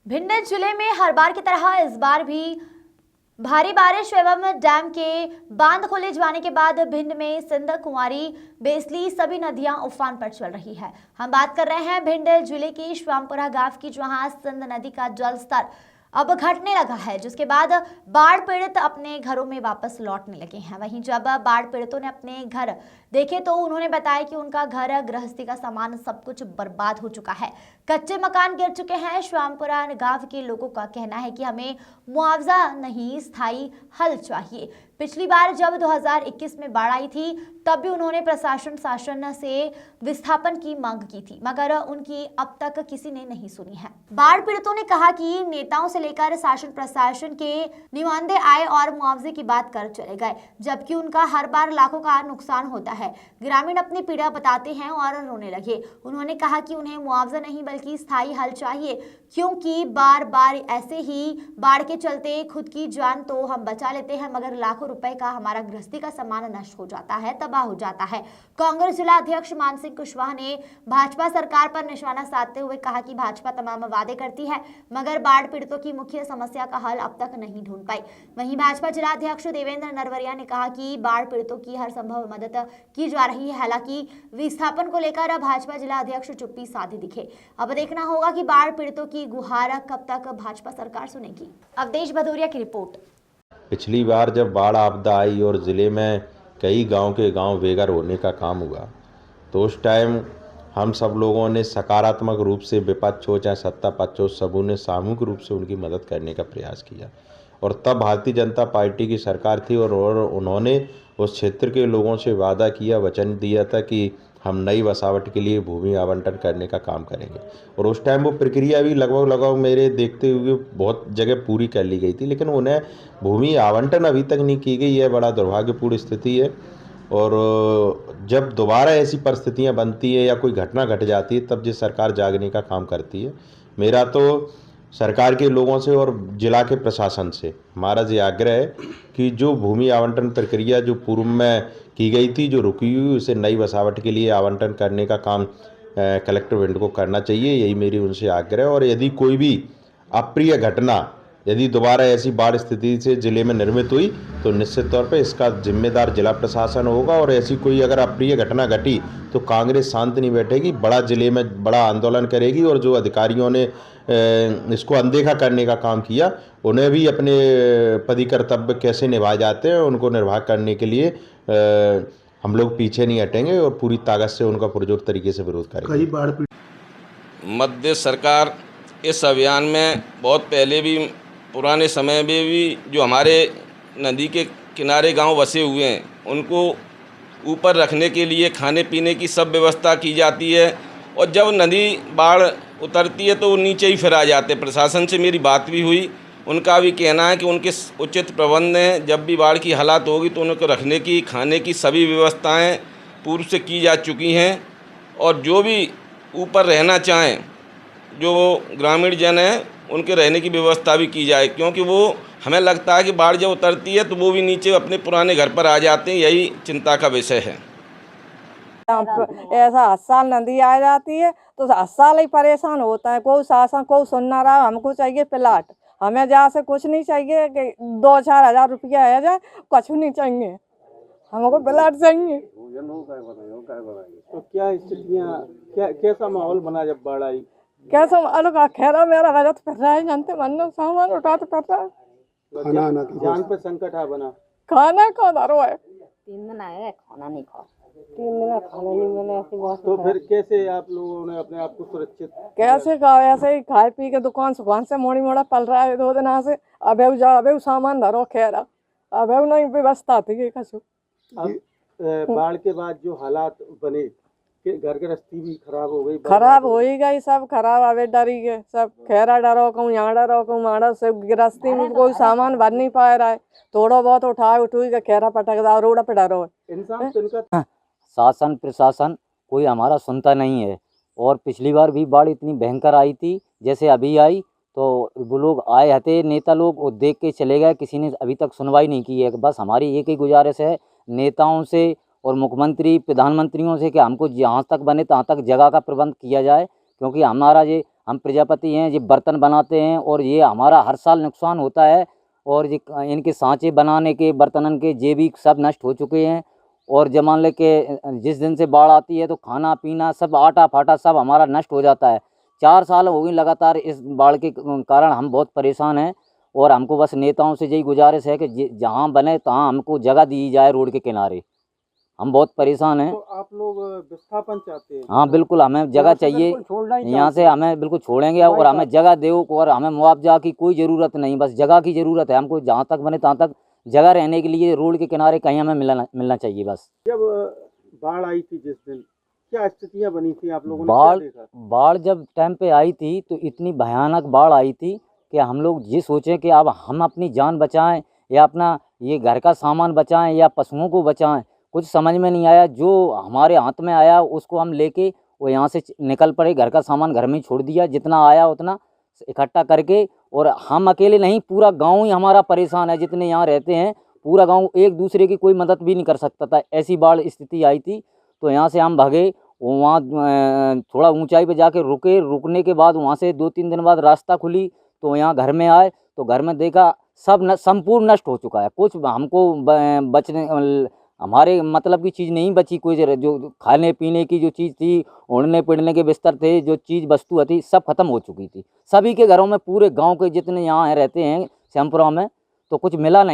भिंड जिले में हर बार की तरह इस बार भी भारी बारिश एवं डैम के बांध खोले जाने के बाद भिंड में सिंध, कुंवारी, बेसली सभी नदियां उफान पर चल रही है। हम बात कर रहे हैं भिंड जिले के श्यामपुरा गांव की, जहां सिंध नदी का जल स्तर अब घटने लगा है, जिसके बाद बाढ़ पीड़ित अपने घरों में वापस लौटने लगे हैं। वहीं जब बाढ़ पीड़ितों ने अपने घर देखे तो उन्होंने बताया कि उनका घर, गृहस्थी का सामान सब कुछ बर्बाद हो चुका है, कच्चे मकान गिर चुके हैं। श्यामपुरा गांव के लोगों का कहना है कि हमें मुआवजा नहीं, स्थायी हल चाहिए। पिछली बार जब 2021 में बाढ़ आई थी तब भी उन्होंने प्रशासन से विस्थापन की मांग की थी, मगर उनकी अब तक किसी ने नहीं सुनी है। बाढ़ पीड़ितों ने कहा कि नेताओं से लेकर शासन प्रशासन के नुमाइंदे आए और मुआवजे की बात कर चले गए, जबकि उनका हर बार लाखों का नुकसान होता है। ग्रामीण अपनी पीड़ा बताते हैं और रोने लगे। उन्होंने कहा कि उन्हें मुआवजा नहीं बल्कि स्थायी हल चाहिए, क्योंकि बार बार ऐसे ही बाढ़ के चलते खुद की जान तो हम बचा लेते हैं, मगर लाखों रुपए का हमारा गृहस्थी का सामान नष्ट हो जाता है, तबाह हो जाता है। कांग्रेस जिला अध्यक्ष मान सिंह कुशवाहा ने भाजपा सरकार पर निशाना साधते हुए कहा कि भाजपा तमाम वादे करती है, मगर बाढ़ पीड़ितों की मुख्य समस्या का हल अब तक नहीं ढूंढ पाई। वहीं भाजपा जिला अध्यक्ष देवेंद्र नरवरिया ने कहा कि बाढ़ पीड़ितों की हर संभव मदद की जा रही है। हालांकि विस्थापन को लेकर भाजपा जिला अध्यक्ष चुप्पी साधी दिखे। अब देखना होगा कि बाढ़ पीड़ितों की गुहार कब तक भाजपा सरकार सुनेगी। अवधेश भदौरिया की रिपोर्ट। पिछली बार जब बाढ़ आपदा आई और ज़िले में कई गांव के गांव बेघर होने का काम हुआ, तो उस टाइम हम सब लोगों ने सकारात्मक रूप से, विपक्ष हो चाहे सत्ता पक्ष हो, सबों ने सामूहिक रूप से उनकी मदद करने का प्रयास किया। और तब भारतीय जनता पार्टी की सरकार थी और उन्होंने उस क्षेत्र के लोगों से वादा किया, वचन दिया था कि हम नई बसावट के लिए भूमि आवंटन करने का काम करेंगे। और उस टाइम वो प्रक्रिया भी लगभग मेरे देखते हुए बहुत जगह पूरी कर ली गई थी, लेकिन उन्हें भूमि आवंटन अभी तक नहीं की गई है। बड़ा दुर्भाग्यपूर्ण स्थिति है। और जब दोबारा ऐसी परिस्थितियां बनती है या कोई घटना घट जाती है, तब ये सरकार जागने का काम करती है। मेरा तो सरकार के लोगों से और जिला के प्रशासन से हमारा ये आग्रह है कि जो भूमि आवंटन प्रक्रिया जो पूर्व में की गई थी, जो रुकी हुई, उसे नई बसावट के लिए आवंटन करने का काम कलेक्टर भिंड को करना चाहिए। यही मेरी उनसे आग्रह है। और यदि कोई भी अप्रिय घटना यदि दोबारा ऐसी बाढ़ स्थिति से जिले में निर्मित हुई तो निश्चित तौर पे इसका जिम्मेदार जिला प्रशासन होगा। और ऐसी कोई अगर अप्रिय घटना घटी तो कांग्रेस शांत नहीं बैठेगी, बड़ा जिले में बड़ा आंदोलन करेगी। और जो अधिकारियों ने इसको अनदेखा करने का काम किया, उन्हें भी अपने पद कर्तव्य कैसे निभाए जाते हैं उनको निर्वाह करने के लिए हम लोग पीछे नहीं हटेंगे और पूरी ताकत से उनका पुरजोर तरीके से विरोध करेंगे। मध्य सरकार इस अभियान में बहुत पहले भी, पुराने समय में भी, जो हमारे नदी के किनारे गांव बसे हुए हैं उनको ऊपर रखने के लिए खाने पीने की सब व्यवस्था की जाती है। और जब नदी बाढ़ उतरती है तो वो नीचे ही फिर आ जाते हैं। प्रशासन से मेरी बात भी हुई, उनका भी कहना है कि उनके उचित प्रबंध हैं। जब भी बाढ़ की हालात होगी तो उनको रखने की, खाने की सभी व्यवस्थाएं पूर्व से की जा चुकी हैं। और जो भी ऊपर रहना चाहें, जो ग्रामीण जन हैं, उनके रहने की व्यवस्था भी की जाए, क्योंकि वो हमें लगता है कि बाढ़ जब उतरती है तो वो भी नीचे अपने पुराने घर पर आ जाते हैं। यही चिंता का विषय है। ऐसा 8 साल नदी आ जाती है तो 8 साल ही परेशान होता है। कोई शासन को सुनना रहा। हमको चाहिए प्लाट, हमें जहाँ से कुछ नहीं चाहिए कि 2-4 हज़ार रुपया आ जाए, कुछ नहीं चाहिए, हमको प्लाट चाहिए। तो क्या स्थितियाँ, कैसा माहौल बना जब बाढ़ आई? कैसा अलग खेरा मेरा गलत कर रहा है, जानते मन सामान उठाते कर रहा है। जान पे संकट है बना। खाना का दरो है, 3 दिन आए खाना नहीं खा, 3 दिन खाना नहीं मिला। ऐसी बात तो फिर कैसे आप लोगों ने अपने आप को सुरक्षित कैसे का? ऐसे ही खाए पी के दुकान से मोड़ी मोड़ा पल रहा है 2 दिन से। अब सामान धरो खेरा, अब नहीं व्यवस्था थी कछु। अब बाढ़ के बाद जो हालात बने कि घर गृहस्थी भी खराब हो गई, खराब हो ही गई, सब खराब। अबे डरी गए सब, खेरा डरो कहूँ, यहाँ डरो कहूँ, माड़ा से गृहस्थी में कोई सामान भर नहीं पा रहा है। थोड़ा बहुत उठाए उठुई के खेरा पटक दो, रोड पे डरो। इंसान तिनका शासन प्रशासन कोई हमारा सुनता नहीं है। और पिछली बार भी बाढ़ इतनी भयंकर आई थी जैसे अभी आई, तो वो लोग आए थे नेता लोग, वो देख के चले गए, किसी ने अभी तक सुनवाई नहीं की है। बस हमारी एक ही गुजारिश है नेताओं से और मुख्यमंत्री प्रधानमंत्रियों से कि हमको जहाँ तक बने तहाँ तक जगह का प्रबंध किया जाए, क्योंकि हमारा ये हम प्रजापति हैं, ये बर्तन बनाते हैं और ये हमारा हर साल नुकसान होता है। और ये इनके सांचे बनाने के बर्तनन के ये भी सब नष्ट हो चुके हैं। और जब मान ले कि जिस दिन से बाढ़ आती है तो खाना पीना सब आटा फाटा सब हमारा नष्ट हो जाता है। 4 साल हो गए लगातार इस बाढ़ के कारण हम बहुत परेशान हैं। और हमको बस नेताओं से यही गुजारिश है कि जहाँ बने तहाँ हमको जगह दी जाए रोड के किनारे। हम बहुत परेशान हैं। तो आप लोग विस्थापन चाहते हैं? हाँ बिल्कुल, हमें जगह चाहिए, यहाँ से हमें बिल्कुल छोड़ेंगे और हमें जगह दो। और हमें मुआवजा की कोई ज़रूरत नहीं, बस जगह की ज़रूरत है हमको। जहाँ तक बने तहाँ तक जगह रहने के लिए रोड के किनारे कहीं हमें मिलना चाहिए बस। जब बाढ़ आई थी जिस दिन, क्या स्थितियां बनी थी, आप लोगों ने क्या देखा? बाढ़ जब टाइम पे आई थी तो इतनी भयानक बाढ़ आई थी कि हम लोग ये सोचें कि अब हम अपनी जान बचाएं या अपना ये घर का सामान बचाएं या पशुओं को बचाएं, कुछ समझ में नहीं आया। जो हमारे हाथ में आया उसको हम लेके वो यहाँ से निकल पड़े। घर का सामान घर में ही छोड़ दिया, जितना आया उतना इकट्ठा करके। और हम अकेले नहीं, पूरा गांव ही हमारा परेशान है। जितने यहाँ रहते हैं पूरा गांव एक दूसरे की कोई मदद भी नहीं कर सकता था, ऐसी बाढ़ स्थिति आई थी। तो यहाँ से हम भागे, वहाँ थोड़ा ऊंचाई पे जाके रुके। रुकने के बाद वहाँ से 2-3 दिन बाद रास्ता खुली तो यहाँ घर में आए तो घर में देखा सब संपूर्ण नष्ट हो चुका है। कुछ हमको बचने हमारे मतलब की चीज़ नहीं बची। कोई जो खाने पीने की जो चीज़ थी, ओढ़ने पिढ़ने के बिस्तर थे, जो चीज़ वस्तु थी सब खत्म हो चुकी थी सभी के घरों में। पूरे गांव के जितने यहाँ रहते हैं श्यामपुरा में तो कुछ मिला नहीं।